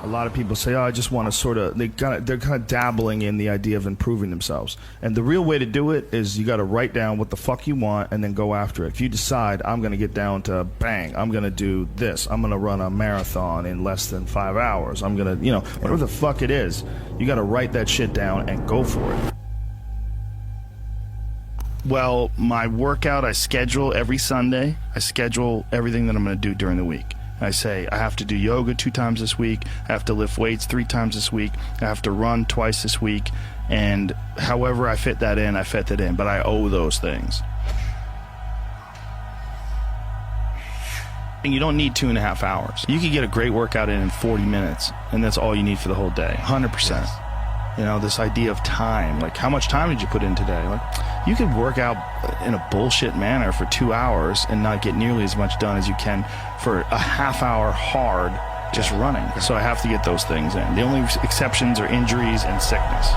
A lot of people say, oh, I just want to sort of, they're kind of dabbling in the idea of improving themselves. And the real way to do it is you got to write down what the fuck you want and then go after it. If you decide, I'm going to get down to bang, I'm going to do this, I'm going to run a marathon in less than 5 hours, I'm going to, you know, whatever the fuck it is, you got to write that shit down and go for it. Well, my workout, I schedule every Sunday. I schedule everything that I'm going to do during the week. I say I have to do yoga 2 times this week, I have to lift weights 3 times this week, I have to run twice this week, and however I fit that in, I fit that in, but I owe those things. And you don't need 2.5 hours. You can get a great workout in 40 minutes, and that's all you need for the whole day, 100%. Yes. You know, this idea of time, like how much time did you put in today? Like, you could work out in a bullshit manner for 2 hours and not get nearly as much done as you can for a half hour hard just running. So I have to get those things in. The only exceptions are injuries and sickness.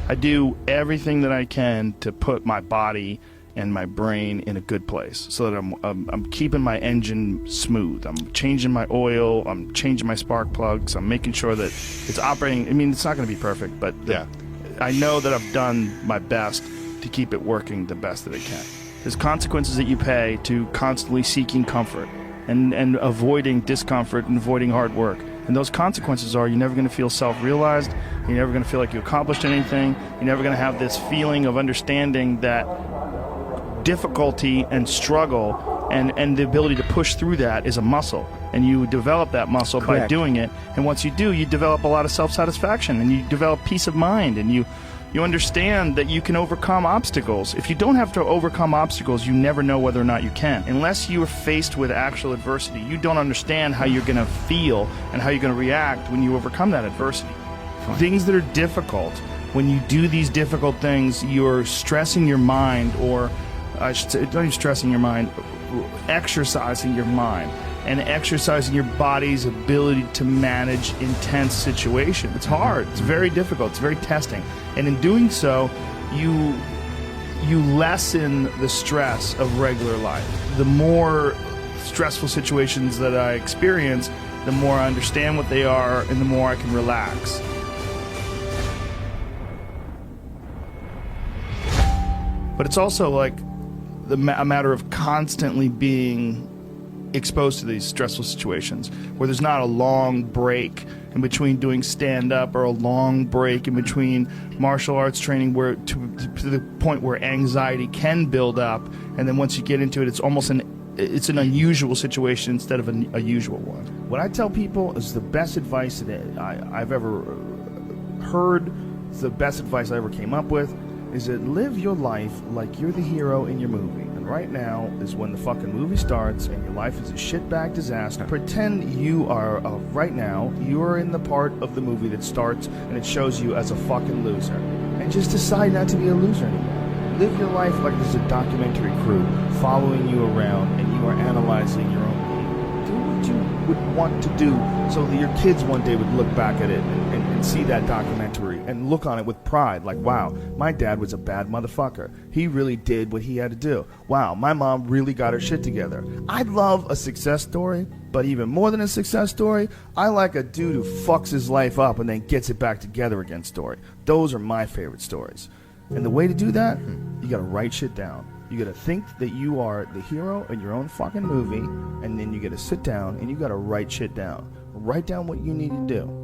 I do everything that I can to put my body and my brain in a good place so that I'm keeping my engine smooth. I'm changing my oil, I'm changing my spark plugs, I'm making sure that it's operating. I mean, it's not going to be perfect, but yeah, I know that I've done my best to keep it working the best that it can. There's consequences that you pay to constantly seeking comfort and avoiding discomfort and avoiding hard work. And those consequences are you're never going to feel self-realized, you're never going to feel like you accomplished anything, you're never going to have this feeling of understanding that difficulty and struggle and the ability to push through that is a muscle, and you develop that muscle by doing it. And once you do, you develop a lot of self-satisfaction, and you develop peace of mind, and you understand that you can overcome obstacles. If you don't have to overcome obstacles, you never know whether or not you can. Unless you are faced with actual adversity, you don't understand how you're going to feel and how you're going to react when you overcome that adversity. Things that are difficult, when you do these difficult things, you're stressing your mind, or I should say, not even stressing your mind, exercising your mind and exercising your body's ability to manage intense situations. It's hard. It's very difficult. It's very testing. And in doing so, you lessen the stress of regular life. The more stressful situations that I experience, the more I understand what they are and the more I can relax. But it's also like a matter of constantly being exposed to these stressful situations where there's not a long break in between doing stand-up or a long break in between martial arts training where to the point where anxiety can build up, and then once you get into it, it's almost an unusual situation instead of a usual one. What I tell people is the best advice that I've ever heard, the best advice I ever came up with, is that live your life like you're the hero in your movie. And right now is when the fucking movie starts and your life is a shitbag disaster. Pretend you are, right now, you are in the part of the movie that starts and it shows you as a fucking loser. And just decide not to be a loser anymore. Live your life like there's a documentary crew following you around and you are analyzing your own behavior. Do what you would want to do so that your kids one day would look back at it and see that documentary and look on it with pride, like, wow, my dad was a bad motherfucker. He really did what he had to do. Wow, my mom really got her shit together. I love a success story, but even more than a success story, I like a dude who fucks his life up and then gets it back together again story. Those are my favorite stories. And the way to do that, you gotta write shit down. You gotta think that you are the hero in your own fucking movie, and then you gotta sit down and you gotta write shit down. Write down what you need to do.